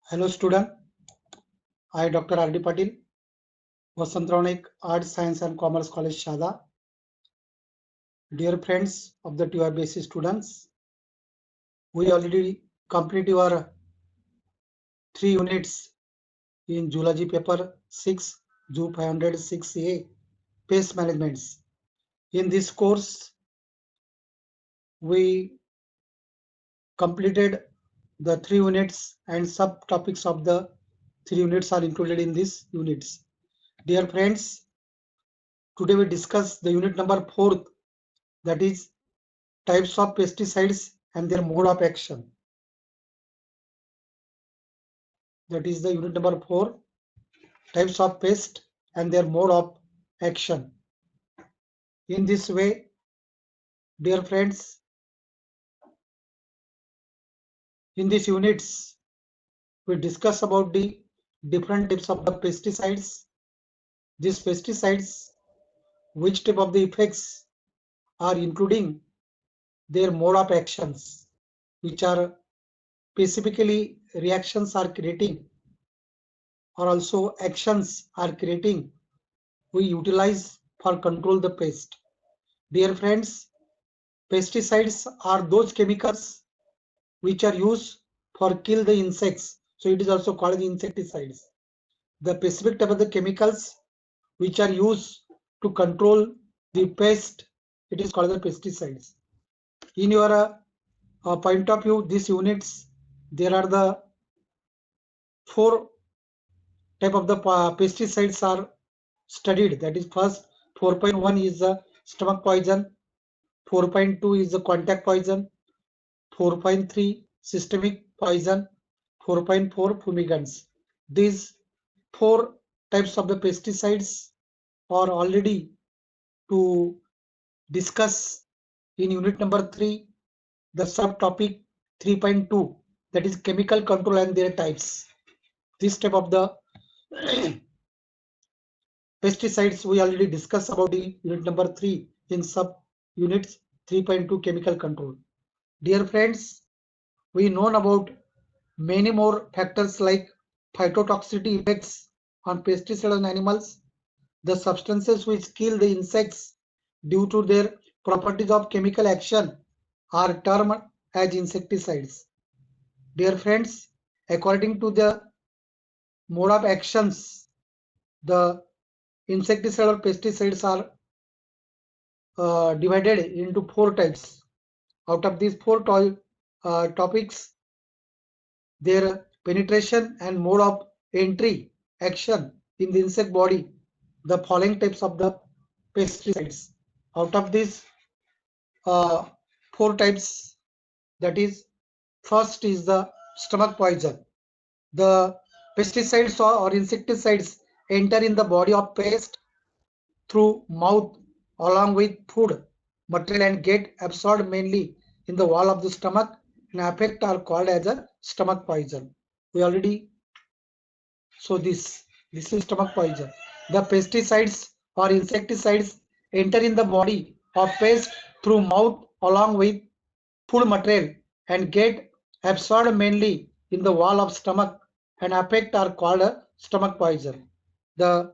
Hello student, I Dr. R.D. Patil, Vasantaraw Naik, Arts, Science and Commerce College, Shada. Dear friends of the TRBC students, we already complete your 3 units in Zoology paper 6, Zoo 506A, Pest Management. In this course, we completed the 3 units and subtopics of the 3 units are included in these units. Dear friends, today we discuss the unit number 4, that is types of pesticides and their mode of action. That is the unit number 4, types of pest and their mode of action. In this way, dear friends, in these units, we discuss about the different types of the pesticides. These pesticides, which type of the effects are including their mode of actions, which are specifically reactions are creating or also actions are creating we utilize for control the pest. Dear friends, pesticides are those chemicals which are used for kill the insects. So it is also called the insecticides. The specific type of the chemicals which are used to control the pest, it is called the pesticides. In your point of view, these units, there are the 4 type of the pesticides are studied. That is first 4.1 is the stomach poison, 4.2 is the contact poison, 4.3 systemic poison, 4.4 fumigants. These 4 types of the pesticides are already to discuss in unit number 3, the subtopic 3.2, that is chemical control and their types. This type of the pesticides we already discussed about the unit number 3 in sub units 3.2 chemical control. Dear friends, we know about many more factors like phytotoxicity effects on pesticides on animals, the substances which kill the insects due to their properties of chemical action are termed as insecticides. Dear friends, according to the mode of actions, the insecticide or pesticides are divided into 4 types. Out of these 4 topics, their penetration and mode of entry action in the insect body, the following types of the pesticides. Out of these 4 types, that is first is the stomach poison. The pesticides or insecticides enter in the body of pest through mouth along with food material and get absorbed mainly in the wall of the stomach and affect are called as a stomach poison. We already so this is stomach poison. The pesticides or insecticides enter in the body of pest through mouth along with food material and get absorbed mainly in the wall of stomach and affect are called a stomach poison. The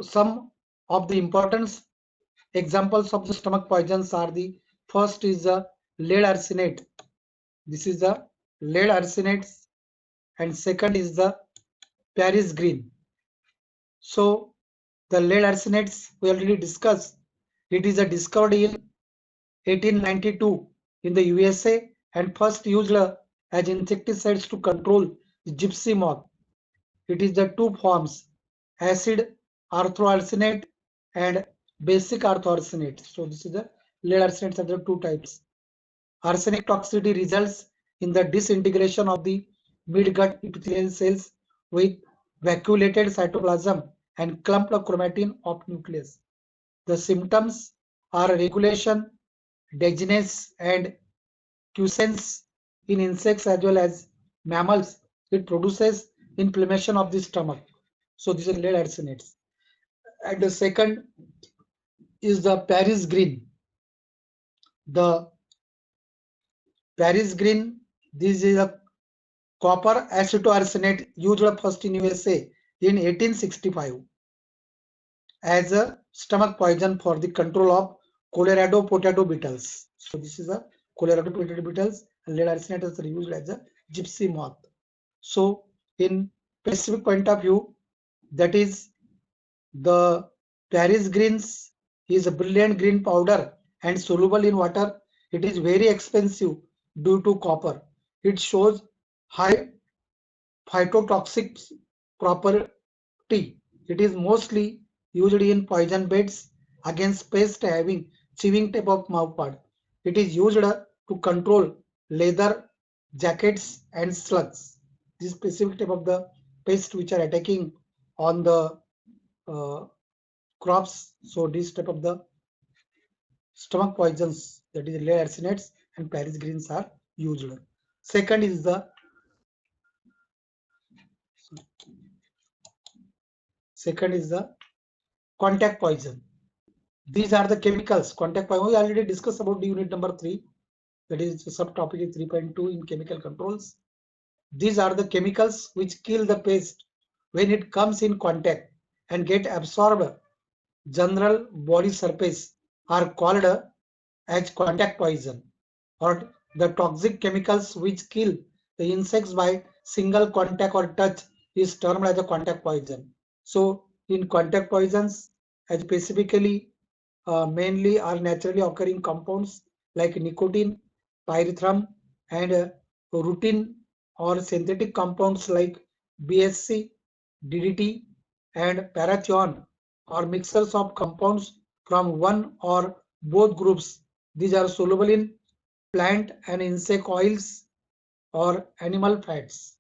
some of the important examples of the stomach poisons are the first is the lead arsenate. This is the lead arsenate, and second is the Paris green. So the lead arsenates we already discussed. It is a discovered in 1892 in the USA and first used as insecticides to control the gypsy moth. It is the 2 forms, acid arthroarsenate and basic arthroarsenate. So this is the lead arsenates are the 2 types. Arsenic toxicity results in the disintegration of the midgut epithelial cells with vacuolated cytoplasm and clumped chromatin of nucleus. The symptoms are regulation, dizziness, and quiescence in insects as well as mammals. It produces inflammation of the stomach. So these are lead arsenates. And the second is the Paris green. The Paris green, this is a Copper acetoarsenate used first in USA in 1865 as a stomach poison for the control of Colorado potato beetles. So this is a Colorado potato beetles, and lead arsenate is used as a gypsy moth. So in specific point of view, that is the Paris greens is a brilliant green powder and soluble in water. It is very expensive due to copper. It shows high phytotoxic property. It is mostly used in poison baits against pests having chewing type of mouthpart. It is used to control leather jackets and slugs. This specific type of the pest which are attacking on the uh, crops. So this type of the stomach poisons, that is lead arsenates and Paris greens, are used. Second is the contact poison. These are the chemicals. Contact poison we already discussed about the unit number 3. That is subtopic is 3.2 in chemical controls. These are the chemicals which kill the pest when it comes in contact and get absorbed. General body surface are called as contact poison, or the toxic chemicals which kill the insects by single contact or touch is termed as a contact poison. So in contact poisons, as specifically mainly are naturally occurring compounds like nicotine, pyrethrum, and routine or synthetic compounds like BSC, DDT, and parathion, or mixtures of compounds from one or both groups. These are soluble in plant and insect oils or animal fats.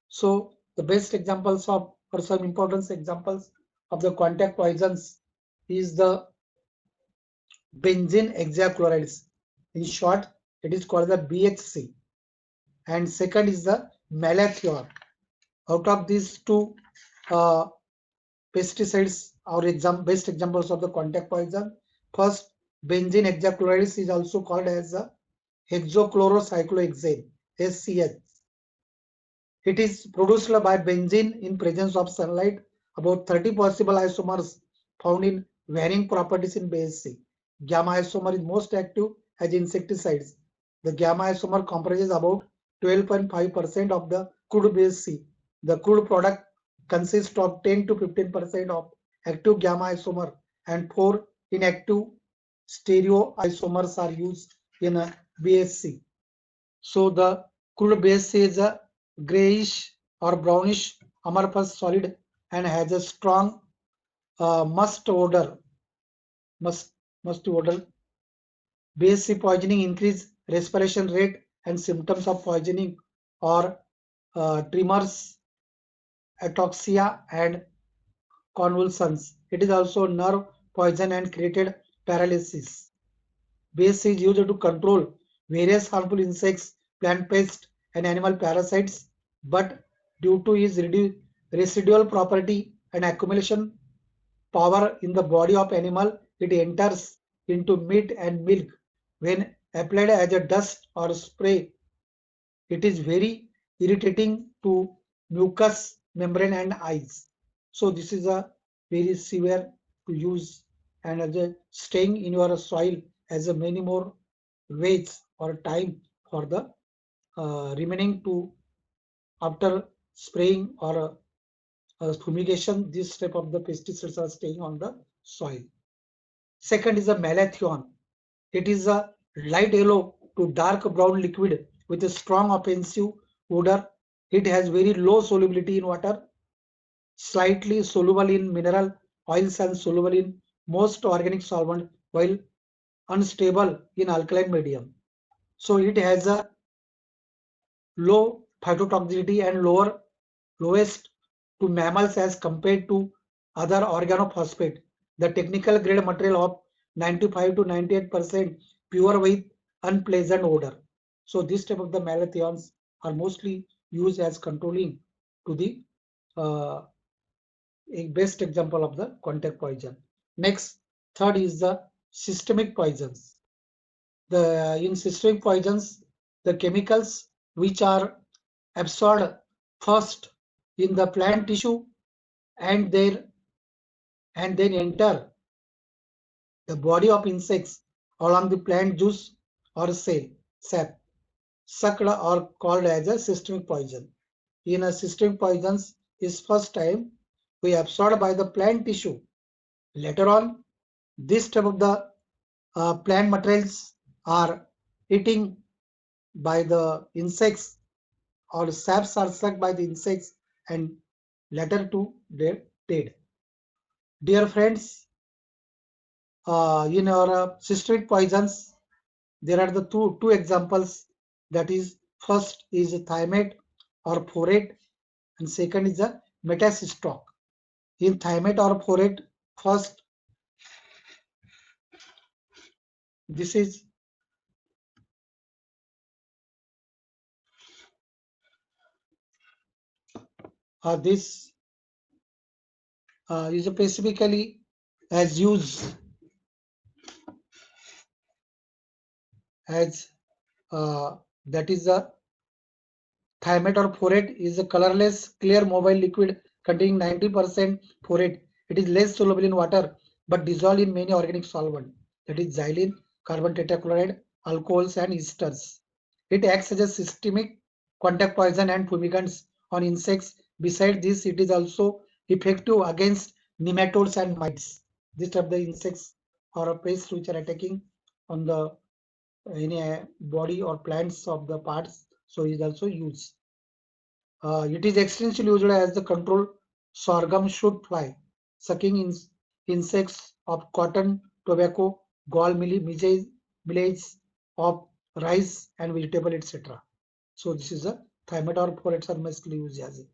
So the best examples of, or some important examples of the contact poisons is the benzene hexachlorides. In short, it is called the BHC. And second is the malathion. Out of these two uh, pesticides or best examples of the contact poison, first benzene hexachlorides is also called as a hexachlorocyclohexane, SCH. It is produced by benzene in presence of sunlight. About 30 possible isomers found in varying properties in BSC. Gamma isomer is most active as insecticides. The gamma isomer comprises about 12.5% of the crude BSC. The crude product consists of 10 to 15% of active gamma isomer, and 4 inactive stereoisomers are used in a BSC. So the crude base is a grayish or brownish amorphous solid and has a strong must odor. Must odor. Base poisoning increase respiration rate and symptoms of poisoning or tremors, ataxia, and convulsions. It is also nerve poison and created paralysis. Base is used to control various harmful insects, plant pests, and animal parasites, but due to its residual property and accumulation power in the body of animal, it enters into meat and milk. When applied as a dust or spray, it is very irritating to mucous membrane and eyes. So this is a very severe to use, and as a staying in your soil as a many more ways or time for the remaining to after spraying or fumigation. This type of the pesticides are staying on the soil. Second is a malathion. It is a light yellow to dark brown liquid with a strong offensive odor. It has very low solubility in water, slightly soluble in mineral oils and soluble in most organic solvent, while unstable in alkaline medium. So it has a low phytotoxicity and lowest to mammals as compared to other organophosphate. The technical grade material of 95 to 98% pure with unpleasant odor. So this type of the malathions are mostly used as controlling to the a best example of the contact poison. Next, third is the systemic poisons. In systemic poisons, the chemicals which are absorbed first in the plant tissue and then enter the body of insects along the plant juice or cell sap, sucked or called as a systemic poison. In a systemic poisons is first time we absorbed by the plant tissue. Later on, this type of the plant materials are eating by the insects or saps are sucked by the insects and later to their dead. Dear friends, in our systemic poisons, there are the two examples. That is, first is thiamate or phorate, and second is the metacystoc. In thiamate or phorate, first this is this is specifically as used as that is the thiamate or phorate is a colorless, clear, mobile liquid containing 90% phorate. It is less soluble in water but dissolved in many organic solvents. That is xylene, carbon tetrachloride, alcohols, and esters. It acts as a systemic contact poison and fumigants on insects. Besides this, it is also effective against nematodes and mites. These are the insects or pests which are attacking on the any body or plants of the parts. So it is also used. It is extensively used as the control sorghum shoot fly, sucking insects of cotton, tobacco, gall millets of rice and vegetable, etc. So this is a thiamate or phorate are mostly used as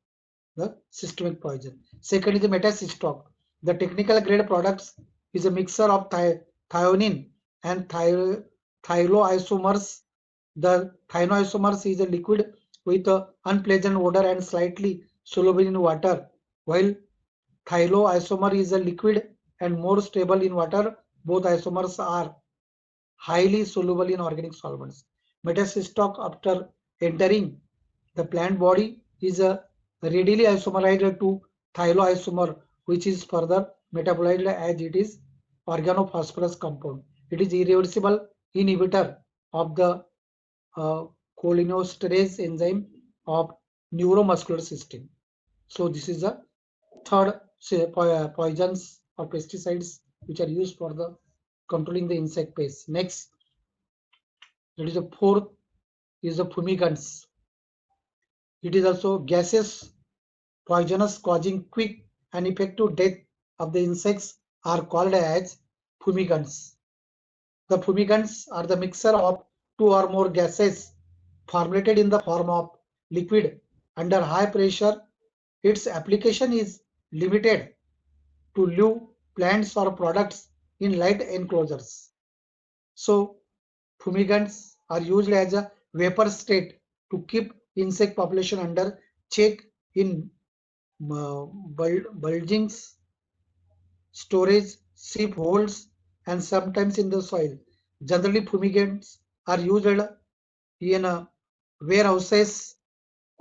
the systemic poison. Second is the metacystoc. The technical grade products is a mixture of thionin and thioisomers. The thioisomers is a liquid with a unpleasant odor and slightly soluble in water, while thioisomer is a liquid and more stable in water. Both isomers are highly soluble in organic solvents. Metacystoc, after entering the plant body, is a readily isomerized to thioisomer, which is further metabolized as it is organophosphorus compound. It is irreversible inhibitor of the uh, cholinesterase enzyme of neuromuscular system. So this is the third poisons or pesticides which are used for the controlling the insect pests. Next, that is the fourth is the fumigants. It is also gaseous, poisonous, causing quick and effective death of the insects are called as fumigants. The fumigants are the mixture of two or more gases formulated in the form of liquid under high pressure. Its application is limited to live plants or products in light enclosures. So fumigants are used as a vapor state to keep insect population under check in bulgings, storage, sieve holes, and sometimes in the soil. Generally, fumigants are used in warehouses,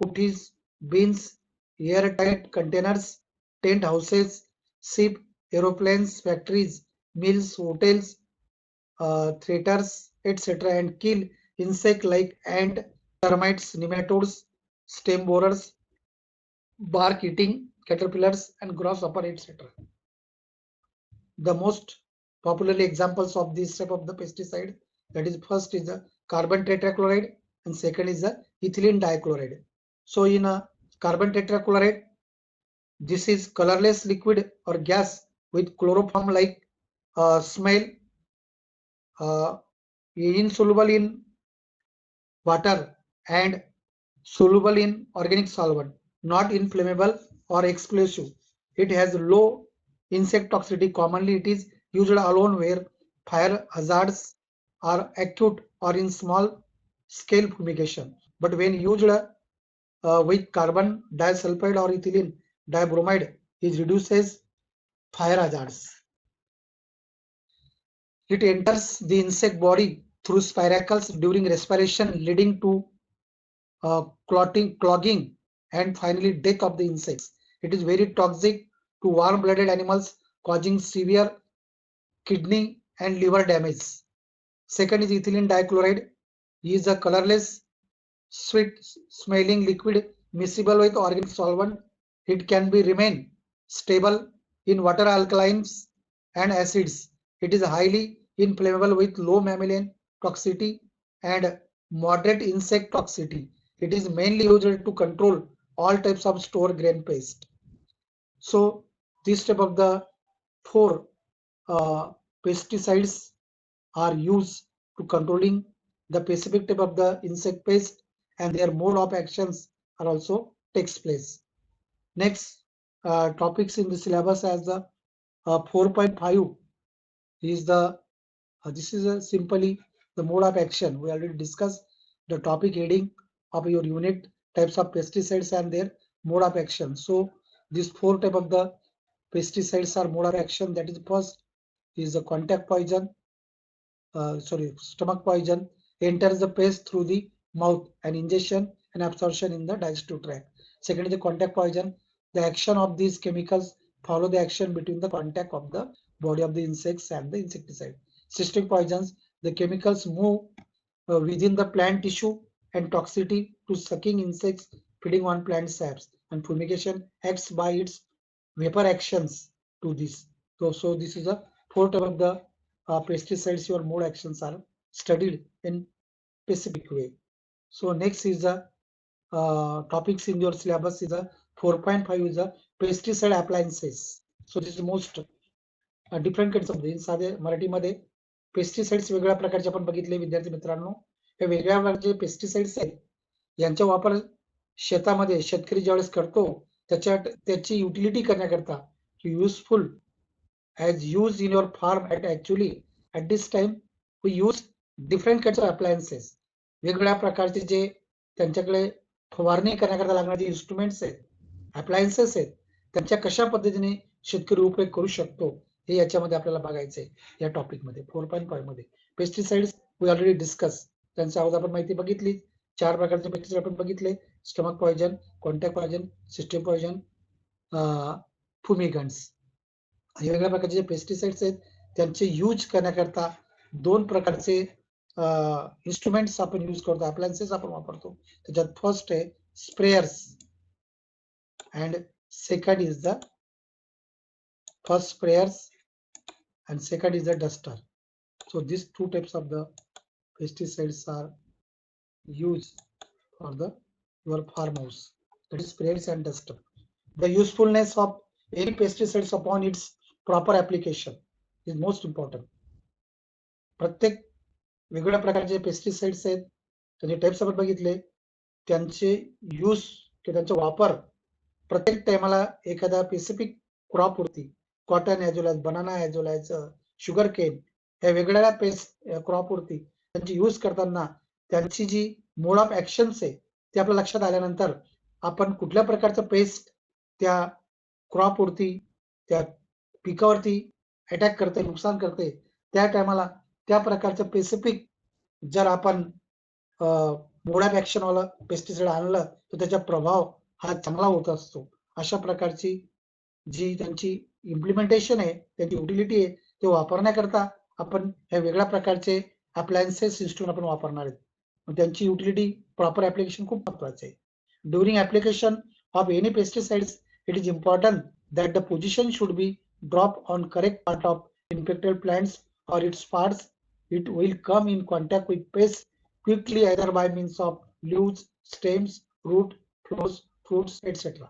kuttis, bins, airtight containers, tent houses, ship, aeroplanes, factories, mills, hotels, theaters, etc., and kill insect like ant, termites, nematodes, stem borers, bark eating caterpillars, and grasshopper, etc. The most popularly examples of this type of the pesticide, that is first is the carbon tetrachloride and second is the ethylene dichloride. So in a carbon tetrachloride, this is colorless liquid or gas with chloroform like smell, insoluble in water and soluble in organic solvent, not inflammable or explosive. It has low insect toxicity. Commonly, it is used alone where fire hazards are acute or in small scale fumigation. But when used with carbon disulfide or ethylene dibromide, it reduces fire hazards. It enters the insect body through spiracles during respiration, leading to clogging, and finally death of the insects. It is very toxic to warm-blooded animals, causing severe kidney and liver damage. Second is ethylene dichloride. He is a colorless, sweet-smelling liquid miscible with organic solvent. It can be remain stable in water alkalines and acids. It is highly inflammable with low mammalian toxicity and moderate insect toxicity. It is mainly used to control all types of store grain pest. So this type of the four pesticides are used to controlling the specific type of the insect pest, and their mode of actions are also takes place. Next topics in the syllabus as the 4.5 is the this is a simply the mode of action. We already discussed the topic heading of your unit, types of pesticides and their mode of action. So these four type of the pesticides are mode of action. That is first is the contact poison, stomach poison, enters the pest through the mouth and ingestion and absorption in the digestive tract. Second is the contact poison. The action of these chemicals follow the action between the contact of the body of the insects and the insecticide. Systemic poisons, the chemicals move within the plant tissue and toxicity to sucking insects feeding on plant saps, and fumigation acts by its vapor actions to this. So this is a four type of the pesticides. Your mode actions are studied in specific way. So next is the topics in your syllabus is a 4.5 is a pesticide appliances. So this is most different kinds of things. साधे मराठीमध्ये pesticides वेगळ्या प्रकारचे आपण बघितले विद्यार्थी मित्रांनो. हे वेगळ्या प्रकारचे पेस्टिसाइड्स आहेत, यांचा वापर शेतामध्ये शेतकरी ज्यावेळेस करतो त्याची युटिलिटी करण्याकरता useful as used in your farm at this time we use different kinds of appliances. वेगवेगळ्या प्रकारचे जे त्यांच्याकडे फवारणी करण्याकरता लागणारे इन्स्ट्रुमेंट्स आहेत, अप्लायन्सेस आहेत, त्यांच्या कशा पद्धतीने शेतकरी उपयोग करू शकतो हे याच्यामध्ये आपल्याला बघायचंय या टॉपिक मध्ये 4.5 मध्ये. पेस्टिसाइड्स वी ऑलरेडी डिस्कस, त्यांच्या अगोदर आपण माहिती बघितली. चार प्रकारचे पेस्टिसाइड आपण बघितले: stomach poison, contact poison, system poison, fumigants. वेगवेगळ्या प्रकारचे जे पेस्टिसाइड्स आहेत त्यांचे यूज करण्याकरता दोन प्रकारचे इन्स्ट्रुमेंट्स आपण यूज करतो, अप्लायन्सेस आपण वापरतो. त्याच्यात फर्स्ट आहे sprayers and second is the first sprayers and second is the duster. So these two types of the pesticides are used for the your farmhouse, that is sprayers and duster. The usefulness of any pesticides upon its proper application is most important. प्रत्येक वेगवेगळ्या प्रकारचे pesticides आहेत, त्याचे types आपण बघितले, त्यांचे use किंवा त्यांचा वापर प्रत्येक टाइमला एखाद्या स्पेसिफिक क्रॉप वरती, cotton as well as banana as well as sugar cane, या वेगवेगळ्या पेस्ट क्रॉप वरती त्यांची यूज करताना त्यांची जी मोड ऑफ ऍक्शन्स आहे ते आपल्या लक्षात आल्यानंतर आपण कुठल्या प्रकारचं पेस्ट त्या क्रॉप वरती, त्या पिकावरती अटॅक करते, नुकसान करते, त्या टायमाला त्या प्रकारचं स्पेसिफिक जर आपण मोड ऑफ ऍक्शन वाला पेस्टिसाइड आणलं तर त्याचा प्रभाव हा चांगला होत असतो. अशा प्रकारची जी त्यांची इम्प्लिमेंटेशन आहे, त्यांची युटिलिटी आहे, ते वापरण्याकरता आपण ह्या वेगळ्या प्रकारचे अप्लायन्सेस इन्स्ट्रुमेंट आपण वापरणार आहेत. त्यांची युटिलिटी प्रॉपर ऍप्लिकेशन खूप महत्वाचं आहे. During application of any pesticides it is important that the position should be dropped on correct part of infected plants or its parts. It will come in contact with pests quickly either by means of leaves, stems, root, flowers, fruits, etc.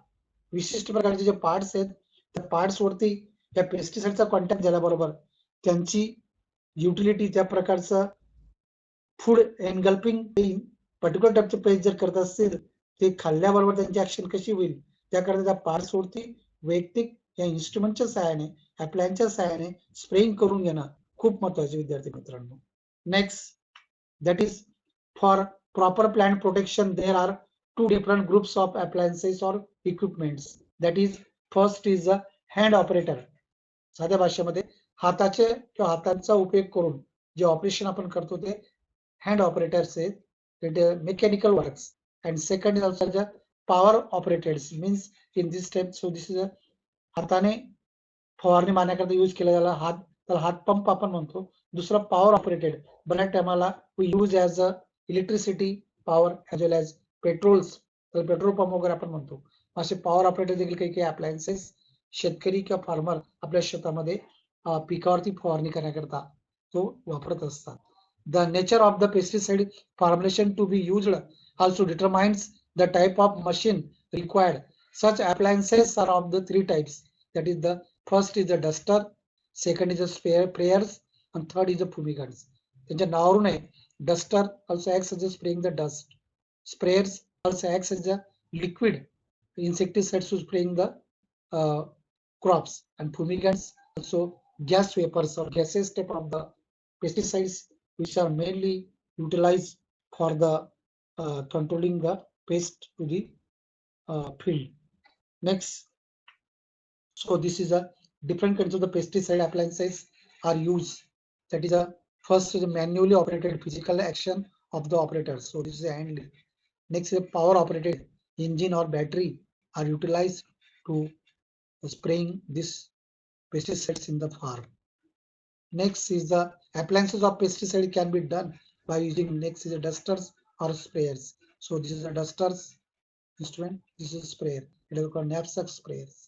विशिष्ट प्रकारचे जे parts आहेत त्या parts वरती त्या पेस्टिसाइडचा contact झाल्याबरोबर त्यांची utility, त्या प्रकारचं food एनगल्पिंग particular टाइपचे paste जर करत असतील ते खाल्ल्याबरोबर त्यांची ऍक्शन कशी होईल त्याकरता त्या पार्ट्स वरती वैयक्तिक या इन्स्ट्रुमेंटच्या सहाय्याने, अप्लायन्सच्या सहाय्याने स्प्रेइंग करून घेणं खूप महत्वाचे विद्यार्थी मित्रांनो. Next, that is for proper plant protection there are two different groups of appliances or equipments. That is, first is a hand operator. साध्या भाषेमध्ये हाताचे किंवा हातांचा उपयोग करून जे ऑपरेशन आपण करतो ते हँड ऑपरेटर्स आहेत, mechanical works. and second is also the power operated, means in this step. So this is a हाताने फवारणी मारण्याकरता यूज केला जायला त्याला हात पंप आपण म्हणतो. दुसरा पॉवर ऑपरेटेड, बऱ्याच टायमाला we use as a electricity power as well as petrols, तर पेट्रोल पंप वगैरे आपण म्हणतो. असे पॉवर ऑपरेटेड देखील काही काही अप्लायन्सेस शेतकरी किंवा फार्मर आपल्या शेतामध्ये पिकावरती फवारणी करण्याकरता तो वापरत असतात. The nature of the pesticide formulation to be used also determines the type of machine required. Such appliances are of the three types. That is, the first is the duster, second is the sprayers, and third is the fumigants. त्यांच्या नावावरून आहे, duster also acts as a spraying the dust. Sprayers also acts as a liquid insecticides to spraying the crops, and fumigants also gas vapors or gaseous type of the pesticides which are mainly utilized for the controlling the pest to the field. Next, so this is a different kinds of the pesticide appliances are used. That is a first is a manually operated physical action of the operator. So this is a handle. Next is a power operated engine or battery are utilized to spraying this pesticides in the farm. Next is the appliances of pesticide can be done by using, next is the dusters or sprayers. So this is the dusters instrument, this is sprayer. It is called knapsack sprayers.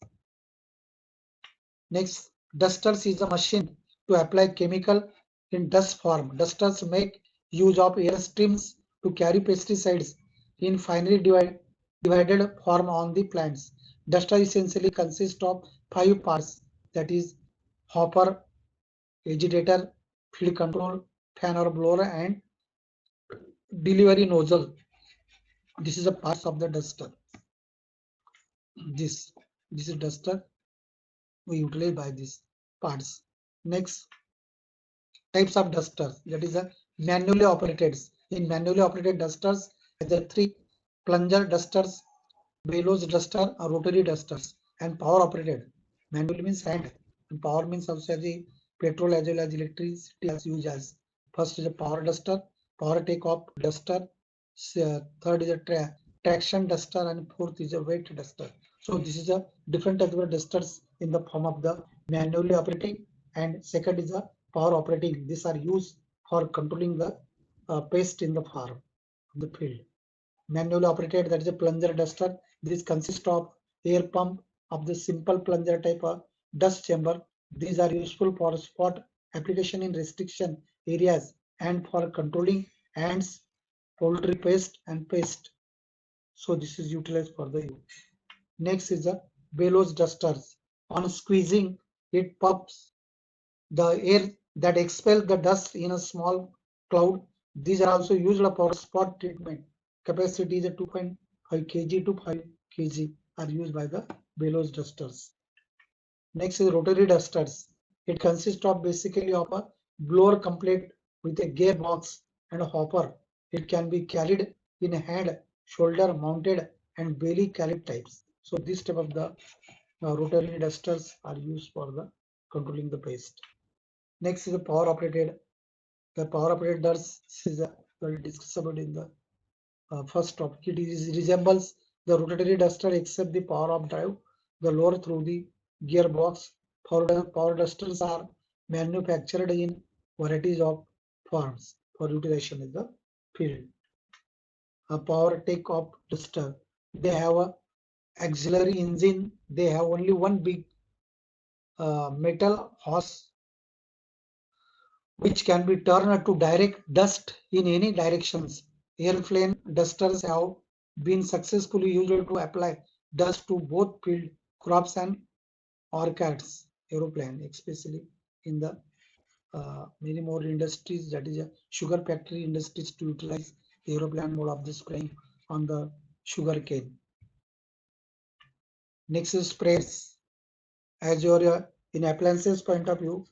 Next, dusters is a machine to apply chemical in dust form. Dusters make use of air streams to carry pesticides in finely divided form on the plants. Duster essentially consists of 5 parts, that is hopper, agitator, field control, fan or blower, and delivery nozzle. This is a parts of the duster. This is duster. We utilize by these parts. Next, types of dusters. That is a manually operated. In manually operated dusters, there are 3: plunger dusters, bellows duster, or rotary dusters, and power operated. Manually means hand, and power means also the petrol as well as electricity as used as. First is a power duster, power take off duster, third is a traction duster, and fourth is a weight duster. So this is a different type of dusters in the form of the manually operating, and second is a power operating. These are used for controlling the pest in the farm, the field. Manually operated, that is a plunger duster. This consists of air pump of the simple plunger type of dust chamber. These are useful for spot application in restriction areas and for controlling ants, poultry pest, and pest. So this is utilized for the use. Next is the bellows dusters. On squeezing, it puffs the air that expels the dust in a small cloud. These are also used for spot treatment. Capacity is 2.5 kg to 5 kg are used by the bellows dusters. Next is rotary dusters. It consists of basically of a blower complete with a gearbox and a hopper. It can be carried in a hand, shoulder mounted, and belly carried types. So this type of the rotary dusters are used for the controlling the pest. Next is the power operated. The power operated dust is very discussed about in the first topic. It resembles the rotary duster except the power of drive the lower through the gearbox. Power dusters are manufactured in varieties of forms for utilization in the field. A power take off duster. They have a auxiliary engine. They have only one big metal hose which can be turned to direct dust in any directions. Airplane dusters have been successfully used to apply dust to both field crops and orchards. Aeroplane, especially in the many more industries, that is a sugar factory industries, to utilize the aeroplane mode of the spraying on the sugar cane. Next is sprays. As your in appliances point of view,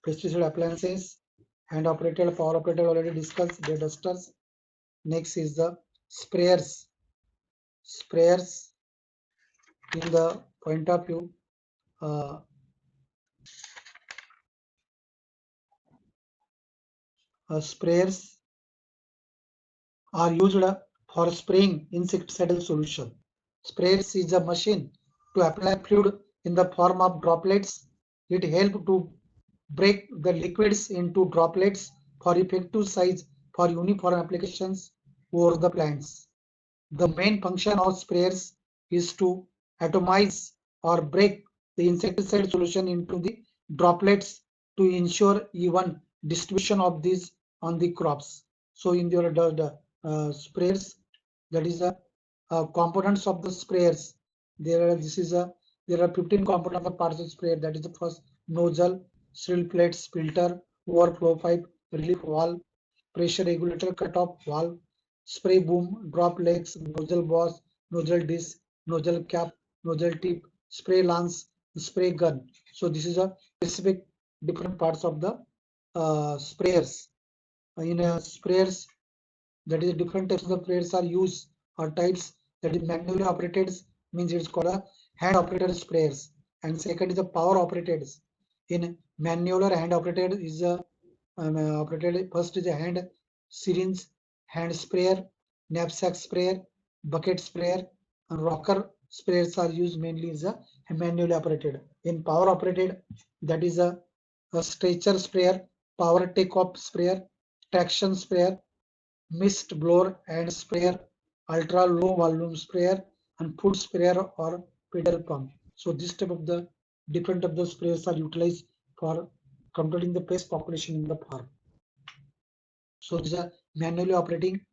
pesticide appliances, hand operated, power operated, already discussed, the dusters. Next is the sprayers. Sprayers in the point of view, sprayers are used for spraying insecticidal solution. Sprayers is a machine to apply fluid in the form of droplets. It helps to break the liquids into droplets for effective size for uniform applications over the plants. The main function of sprayers is to atomize or break the insecticide solution into the droplets to ensure even distribution of these on the crops. So in your sprayers, that is the components of the sprayers. There are 15 components of parts of sprayer. That is the first nozzle, seal plates, filter, overflow pipe, relief valve, pressure regulator, cutoff valve, spray boom, drop legs, nozzle boss, nozzle disc, nozzle cap, nozzle tip, spray lance, spray gun. So this is a specific different parts of the sprayers. In sprayers, that is different types of sprayers are used or types. That is manually operated, means it's called a hand operated sprayers, and second is a power operated. In manual or hand operated is a operated, first is a hand syringe, hand sprayer, knapsack sprayer, bucket sprayer, and rocker sprayers are used mainly as a manually operated. In power operated, that is a stretcher sprayer, power takeoff sprayer, traction sprayer, mist blower and sprayer, ultra low volume sprayer, and food sprayer or pedal pump. So this type of the different of the sprayers are utilized for controlling the pest population in the farm. So these are manually operating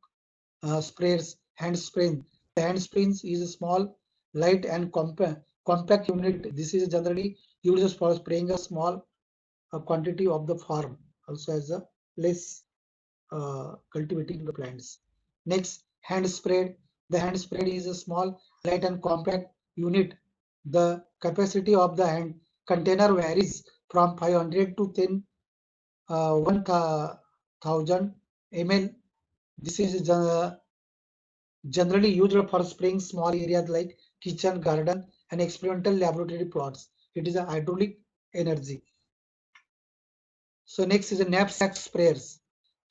sprayers, hand spraying. The hand springs is a small, light and compact unit. This is generally used for spraying a small quantity of the farm, also as a less cultivating the plants. Next, hand sprayed. The hand sprayed is a small, light and compact unit. The capacity of the hand container varies from 500 to 1000 ml. This is generally used for spraying small areas like kitchen, garden, and experimental laboratory plots. It is a hydraulic energy. So next is a knapsack sprayers.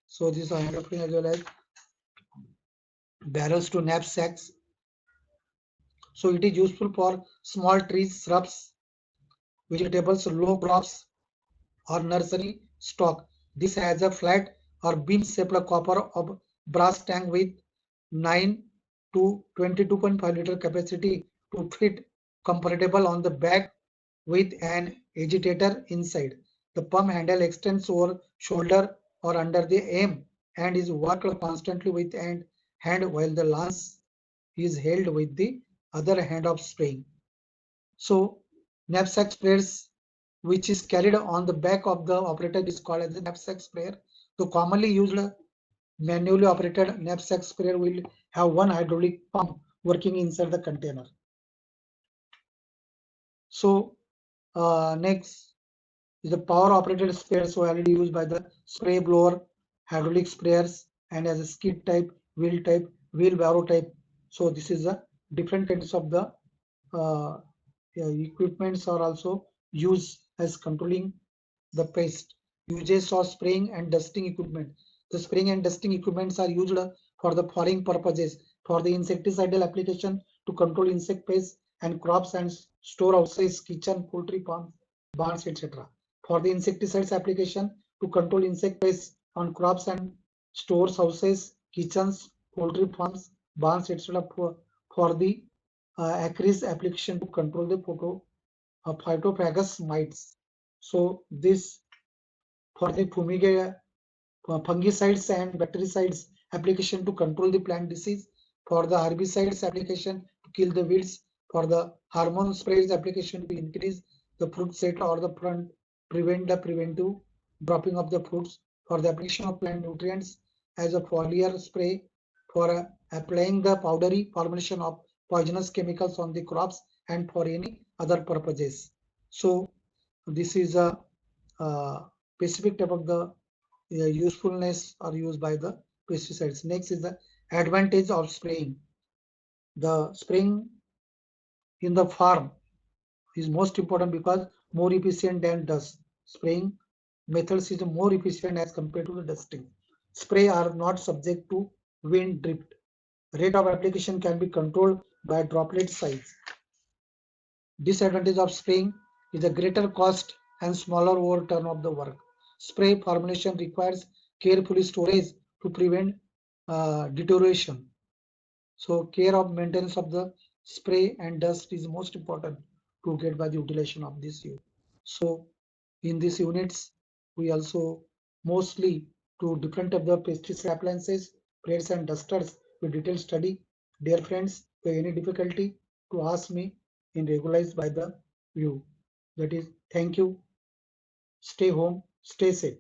So these are handling as well as barrels to knapsacks. So it is useful for small trees, shrubs, vegetables, low crops, or nursery stock. This has a flat or beam-shaped copper or brass tank with 9 to 22.5 liter capacity to fit comfortable on the back with an agitator inside. The pump handle extends over shoulder or under the arm and is worked constantly with hand while the lance is held with the other hand of spraying. So knapsack sprayers, which is carried on the back of the operator, is called as a knapsack sprayer. The commonly used manually operated knapsack sprayer will have one hydraulic pump working inside the container. So next is the power operated sprayers, so already used by the spray blower, hydraulic sprayers, and as a skid type, wheelbarrow type. So this is a different kinds of the equipments are also used as controlling the pest. Uses of spraying and dusting equipment. The spraying and dusting equipments are used for the following purposes: for the insecticidal application to control insect pests and crops and storehouses, kitchen, poultry farms, barns, etc. For the insecticides application to control insect pests on crops and stores, houses, kitchens, poultry farms, barns, etc. For the acris application to control the phytophagous mites. So this for the fungicides and bactericides application to control the plant disease, for the herbicides application to kill the weeds, for the hormone sprays application to increase the fruit set or the prevent the preventive dropping of the fruits, for the application of plant nutrients as a foliar spray, for applying the powdery formulation of poisonous chemicals on the crops, and for any other purposes. So this is a specific type of the usefulness are used by the pesticides. Next is the advantage of spraying. The spraying in the farm is most important because more efficient than dust. Spraying methods is more efficient as compared to the dusting. Spray are not subject to wind drift, Rate of application can be controlled by droplet size. Disadvantage of spraying is a greater cost and smaller overturn of the work. Spray formulation requires carefully storage to prevent deterioration. So care of maintenance of the spray and dust is most important to get by the utilization of this unit. So in these units, we also mostly to different of the pesticide appliances, sprays and dusters with detailed study. Dear friends, if you have any difficulty to ask me in regularized by the view. That is, thank you. Stay home, stay safe.